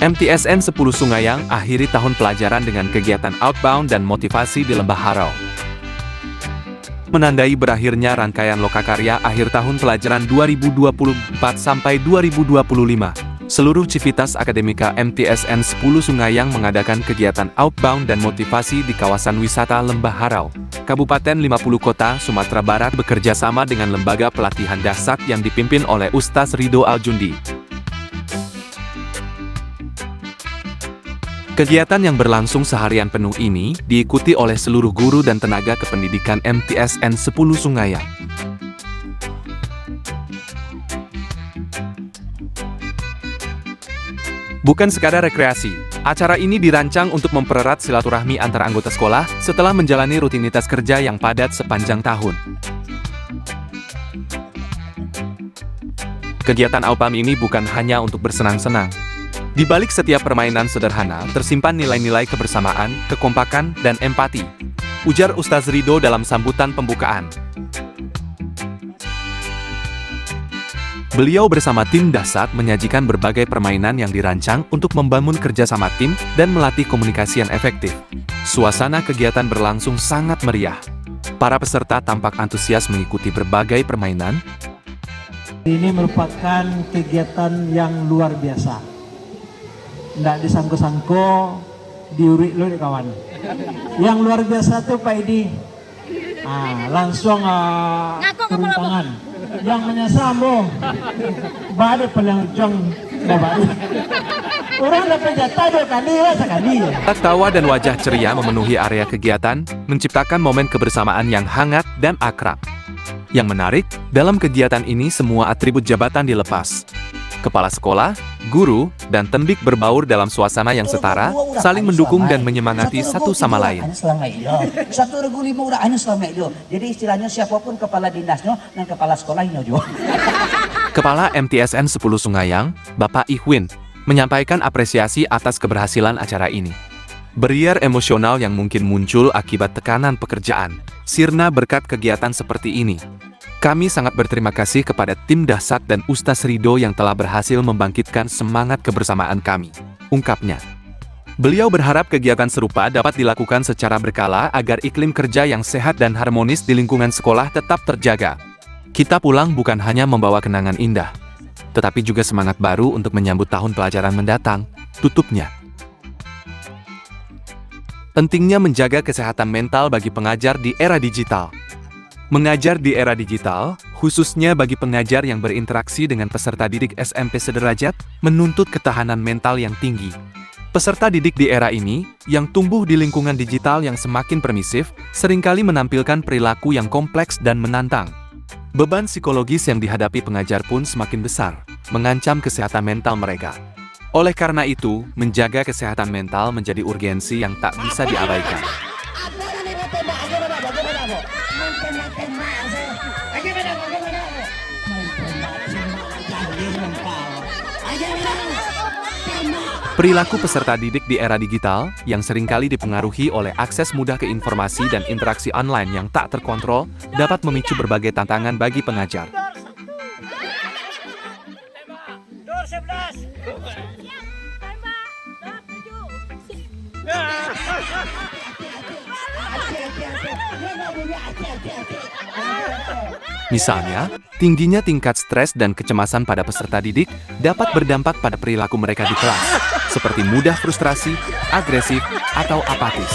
MTSN 10 Sungayang akhiri tahun pelajaran dengan kegiatan outbound dan motivasi di Lembah Harau. Menandai berakhirnya rangkaian lokakarya akhir tahun pelajaran 2024 sampai 2025, seluruh Civitas Akademika MTSN 10 Sungayang mengadakan kegiatan outbound dan motivasi di kawasan wisata Lembah Harau, Kabupaten 50 Kota, Sumatera Barat bekerja sama dengan lembaga pelatihan dasar yang dipimpin oleh Ustaz Ridho Aljundi. Kegiatan yang berlangsung seharian penuh ini diikuti oleh seluruh guru dan tenaga kependidikan MTSN 10 Sungayang. Bukan sekadar rekreasi, acara ini dirancang untuk mempererat silaturahmi antar anggota sekolah setelah menjalani rutinitas kerja yang padat sepanjang tahun. Kegiatan outbound ini bukan hanya untuk bersenang-senang. Di balik setiap permainan sederhana, tersimpan nilai-nilai kebersamaan, kekompakan, dan empati, ujar Ustaz Ridho dalam sambutan pembukaan. Beliau bersama tim Dahsyat menyajikan berbagai permainan yang dirancang untuk membangun kerjasama tim dan melatih komunikasi yang efektif. Suasana kegiatan berlangsung sangat meriah. Para peserta tampak antusias mengikuti berbagai permainan. Ini merupakan kegiatan yang luar biasa. Nggak disangko-sangko, diurik lu kawan. Yang luar biasa tuh Pak Edi. Langsung turun tangan. Yang menyesal lo, baru paling ujung bapak. Orang dapat jatah 2 kali ya sekali. Tawa dan wajah ceria memenuhi area kegiatan, menciptakan momen kebersamaan yang hangat dan akrab. Yang menarik, dalam kegiatan ini semua atribut jabatan dilepas. Kepala sekolah, guru, dan tembik berbaur dalam suasana yang setara, saling mendukung dan menyemangati satu sama lain. Satu regu 5 orang selama itu. Jadi istilahnya siapapun kepala dinasnya dan kepala sekolahnya juga. Kepala MTSN 10 Sungayang, Bapak Ihwin, menyampaikan apresiasi atas keberhasilan acara ini. Beriar emosional yang mungkin muncul akibat tekanan pekerjaan, sirna berkat kegiatan seperti ini. Kami sangat berterima kasih kepada tim Dahsyat dan Ustaz Ridho yang telah berhasil membangkitkan semangat kebersamaan kami, ungkapnya. Beliau berharap kegiatan serupa dapat dilakukan secara berkala agar iklim kerja yang sehat dan harmonis di lingkungan sekolah tetap terjaga. Kita pulang bukan hanya membawa kenangan indah, tetapi juga semangat baru untuk menyambut tahun pelajaran mendatang, tutupnya. Pentingnya menjaga kesehatan mental bagi pengajar di era digital. Mengajar di era digital, khususnya bagi pengajar yang berinteraksi dengan peserta didik SMP sederajat, menuntut ketahanan mental yang tinggi. Peserta didik di era ini, yang tumbuh di lingkungan digital yang semakin permisif, seringkali menampilkan perilaku yang kompleks dan menantang. Beban psikologis yang dihadapi pengajar pun semakin besar, mengancam kesehatan mental mereka. Oleh karena itu, menjaga kesehatan mental menjadi urgensi yang tak bisa diabaikan. Perilaku peserta didik di era digital, yang seringkali dipengaruhi oleh akses mudah ke informasi dan interaksi online yang tak terkontrol, dapat memicu berbagai tantangan bagi pengajar. Misalnya, tingginya tingkat stres dan kecemasan pada peserta didik dapat berdampak pada perilaku mereka di kelas, seperti mudah frustrasi, agresif, atau apatis.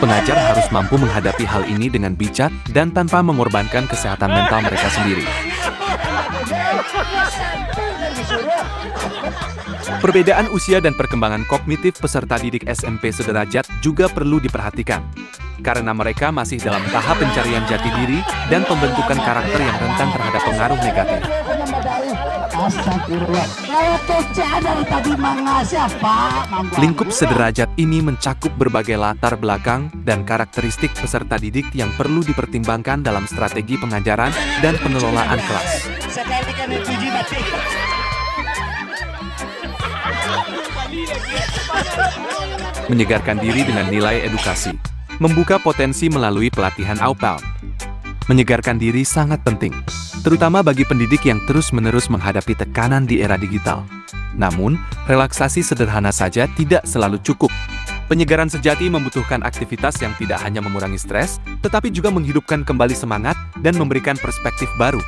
Pengajar harus mampu menghadapi hal ini dengan bijak dan tanpa mengorbankan kesehatan mental mereka sendiri. Perbedaan usia dan perkembangan kognitif peserta didik SMP sederajat juga perlu diperhatikan, karena mereka masih dalam tahap pencarian jati diri dan pembentukan karakter yang rentan terhadap pengaruh negatif. Lingkup sederajat ini mencakup berbagai latar belakang dan karakteristik peserta didik yang perlu dipertimbangkan dalam strategi pengajaran dan pengelolaan kelas. Menyegarkan diri dengan nilai edukasi, membuka potensi melalui pelatihan outbound. Menyegarkan diri sangat penting, terutama bagi pendidik yang terus-menerus menghadapi tekanan di era digital. Namun, relaksasi sederhana saja tidak selalu cukup. Penyegaran sejati membutuhkan aktivitas yang tidak hanya mengurangi stres, tetapi juga menghidupkan kembali semangat dan memberikan perspektif baru.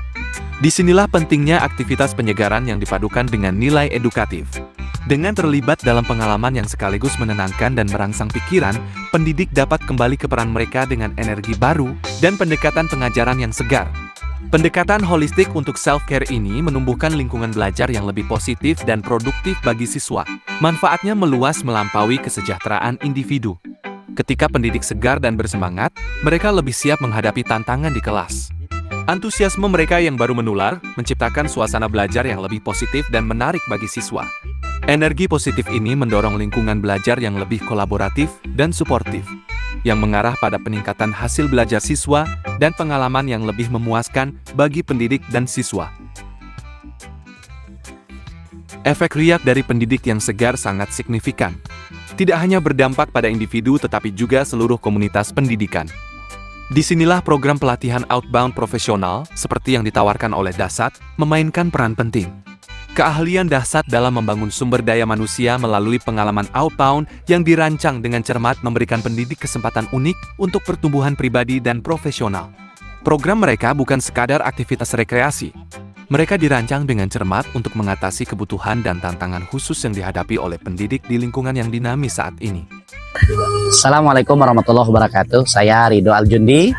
Disinilah pentingnya aktivitas penyegaran yang dipadukan dengan nilai edukatif. Dengan terlibat dalam pengalaman yang sekaligus menenangkan dan merangsang pikiran, pendidik dapat kembali ke peran mereka dengan energi baru dan pendekatan pengajaran yang segar. Pendekatan holistik untuk self-care ini menumbuhkan lingkungan belajar yang lebih positif dan produktif bagi siswa. Manfaatnya meluas melampaui kesejahteraan individu. Ketika pendidik segar dan bersemangat, mereka lebih siap menghadapi tantangan di kelas. Antusiasme mereka yang baru menular, menciptakan suasana belajar yang lebih positif dan menarik bagi siswa. Energi positif ini mendorong lingkungan belajar yang lebih kolaboratif dan suportif, yang mengarah pada peningkatan hasil belajar siswa dan pengalaman yang lebih memuaskan bagi pendidik dan siswa. Efek riak dari pendidik yang segar sangat signifikan. Tidak hanya berdampak pada individu tetapi juga seluruh komunitas pendidikan. Disinilah program pelatihan outbound profesional, seperti yang ditawarkan oleh Dasat, memainkan peran penting. Keahlian Dasat dalam membangun sumber daya manusia melalui pengalaman outbound yang dirancang dengan cermat memberikan pendidik kesempatan unik untuk pertumbuhan pribadi dan profesional. Program mereka bukan sekadar aktivitas rekreasi. Mereka dirancang dengan cermat untuk mengatasi kebutuhan dan tantangan khusus yang dihadapi oleh pendidik di lingkungan yang dinamis saat ini. Assalamualaikum warahmatullahi wabarakatuh. Saya Ridho Aljundi,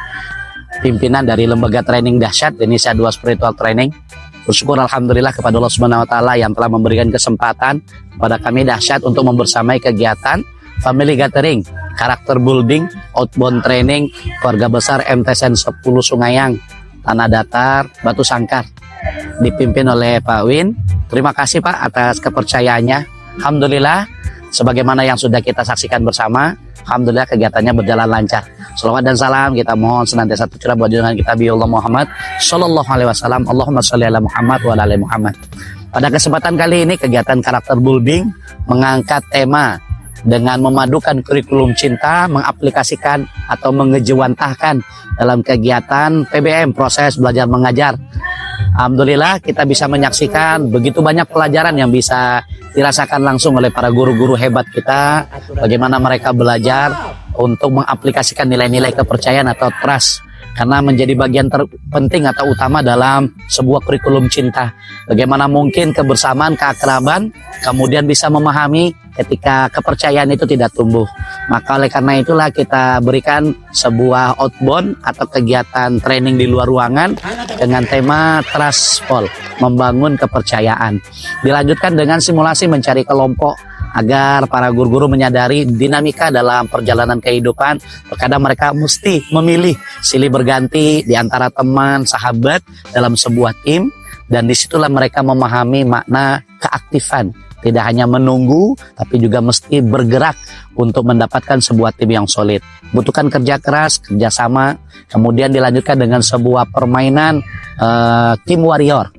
pimpinan dari Lembaga Training Dahsyat Indonesia 2 Spiritual Training. Bersyukur alhamdulillah kepada Allah Subhanahu wa taala yang telah memberikan kesempatan kepada kami Dahsyat untuk membersamai kegiatan Family Gathering, Karakter Building, Outbound Training, Keluarga Besar MTSN 10 Sungayang, Tanah Datar, Batu Sangkar, dipimpin oleh Pak Win. Terima kasih Pak atas kepercayaannya. Alhamdulillah, sebagaimana yang sudah kita saksikan bersama, alhamdulillah kegiatannya berjalan lancar. Shalawat dan salam kita mohon senantiasa tercurah buat junjungan kita Nabiullah Muhammad Sallallahu Alaihi Wasallam. Allahumma sholli ala Muhammad wa ala ali Muhammad. Pada kesempatan kali ini kegiatan karakter building mengangkat tema dengan memadukan kurikulum cinta, mengaplikasikan atau mengejewantahkan dalam kegiatan PBM, proses belajar mengajar. Alhamdulillah kita bisa menyaksikan begitu banyak pelajaran yang bisa dirasakan langsung oleh para guru-guru hebat kita, bagaimana mereka belajar untuk mengaplikasikan nilai-nilai kepercayaan atau trust, karena menjadi bagian terpenting atau utama dalam sebuah kurikulum cinta. Bagaimana mungkin kebersamaan, keakraban, kemudian bisa memahami ketika kepercayaan itu tidak tumbuh. Maka oleh karena itulah kita berikan sebuah outbound atau kegiatan training di luar ruangan dengan tema Trustful, membangun kepercayaan. Dilanjutkan dengan simulasi mencari kelompok agar para guru-guru menyadari dinamika dalam perjalanan kehidupan. Terkadang mereka mesti memilih silih berganti di antara teman, sahabat dalam sebuah tim, dan disitulah mereka memahami makna keaktifan. Tidak hanya menunggu, tapi juga mesti bergerak untuk mendapatkan sebuah tim yang solid. Butuhkan kerja keras, kerjasama, kemudian dilanjutkan dengan sebuah permainan team warrior.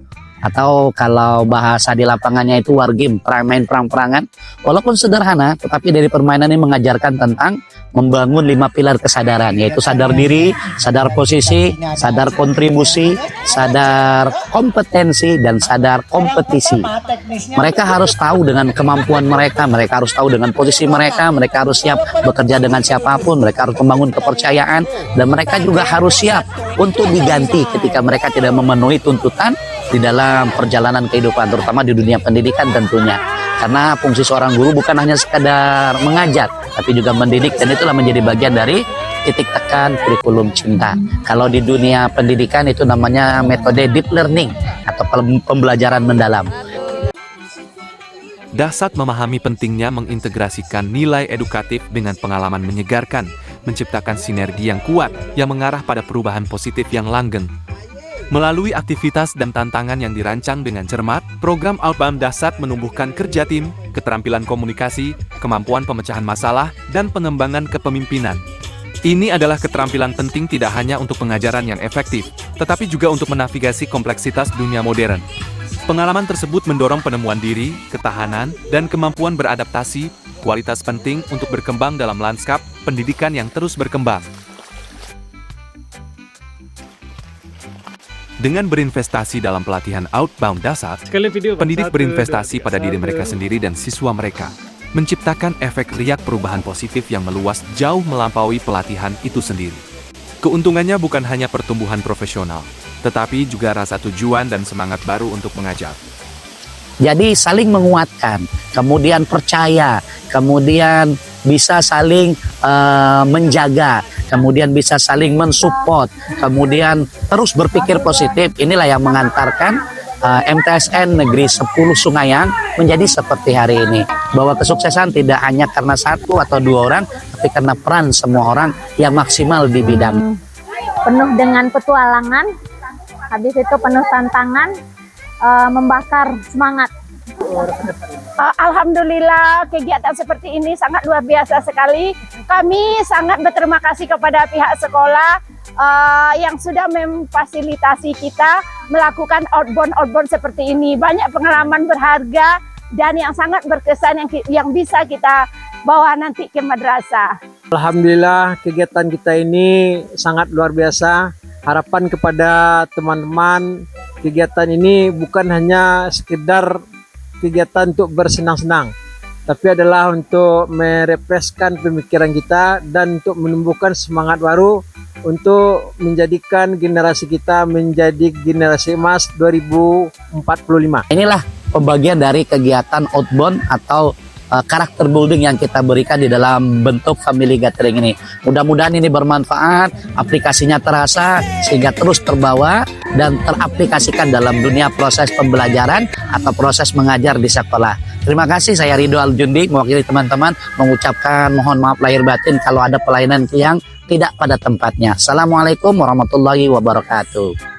Atau kalau bahasa di lapangannya itu war game, main perang-perangan. Walaupun sederhana, tetapi dari permainan ini mengajarkan tentang membangun 5 pilar kesadaran, yaitu sadar diri, sadar posisi, sadar kontribusi, sadar kompetensi, dan sadar kompetisi. Mereka harus tahu dengan kemampuan mereka, mereka harus tahu dengan posisi mereka harus siap bekerja dengan siapapun, mereka harus membangun kepercayaan, dan mereka juga harus siap untuk diganti ketika mereka tidak memenuhi tuntutan di dalam perjalanan kehidupan, terutama di dunia pendidikan tentunya. Karena fungsi seorang guru bukan hanya sekadar mengajar, tapi juga mendidik, dan itulah menjadi bagian dari titik tekan kurikulum cinta. Kalau di dunia pendidikan itu namanya metode deep learning atau pembelajaran mendalam. Dasat memahami pentingnya mengintegrasikan nilai edukatif dengan pengalaman menyegarkan, menciptakan sinergi yang kuat yang mengarah pada perubahan positif yang langgeng. Melalui aktivitas dan tantangan yang dirancang dengan cermat, program Outbound Dasat menumbuhkan kerja tim, keterampilan komunikasi, kemampuan pemecahan masalah, dan pengembangan kepemimpinan. Ini adalah keterampilan penting tidak hanya untuk pengajaran yang efektif, tetapi juga untuk menavigasi kompleksitas dunia modern. Pengalaman tersebut mendorong penemuan diri, ketahanan, dan kemampuan beradaptasi, kualitas penting untuk berkembang dalam lanskap pendidikan yang terus berkembang. Dengan berinvestasi dalam pelatihan outbound dasar, pendidik berinvestasi pada diri mereka sendiri dan siswa mereka, menciptakan efek riak perubahan positif yang meluas jauh melampaui pelatihan itu sendiri. Keuntungannya bukan hanya pertumbuhan profesional, tetapi juga rasa tujuan dan semangat baru untuk mengajar. Jadi saling menguatkan, kemudian percaya, kemudian bisa saling menjaga, kemudian bisa saling mensupport, kemudian terus berpikir positif. Inilah yang mengantarkan MTSN Negeri 10 Sungayang menjadi seperti hari ini. Bahwa kesuksesan tidak hanya karena satu atau dua orang, tapi karena peran semua orang yang maksimal di bidang. Penuh dengan petualangan, habis itu penuh tantangan, membakar semangat. Alhamdulillah kegiatan seperti ini sangat luar biasa sekali. Kami sangat berterima kasih kepada pihak sekolah yang sudah memfasilitasi kita melakukan outbound seperti ini. Banyak pengalaman berharga dan yang sangat berkesan yang bisa kita bawa nanti ke madrasah. Alhamdulillah kegiatan kita ini sangat luar biasa. Harapan kepada teman-teman, kegiatan ini bukan hanya sekedar kegiatan untuk bersenang-senang, tapi adalah untuk merefreshkan pemikiran kita dan untuk menumbuhkan semangat baru untuk menjadikan generasi kita menjadi generasi emas 2045. Inilah pembagian dari kegiatan outbound atau karakter building yang kita berikan di dalam bentuk family gathering ini. Mudah-mudahan ini bermanfaat, aplikasinya terasa sehingga terus terbawa dan teraplikasikan dalam dunia proses pembelajaran atau proses mengajar di sekolah. Terima kasih, saya Ridho Aljundi mewakili teman-teman mengucapkan mohon maaf lahir batin kalau ada pelayanan yang tidak pada tempatnya. Assalamualaikum warahmatullahi wabarakatuh.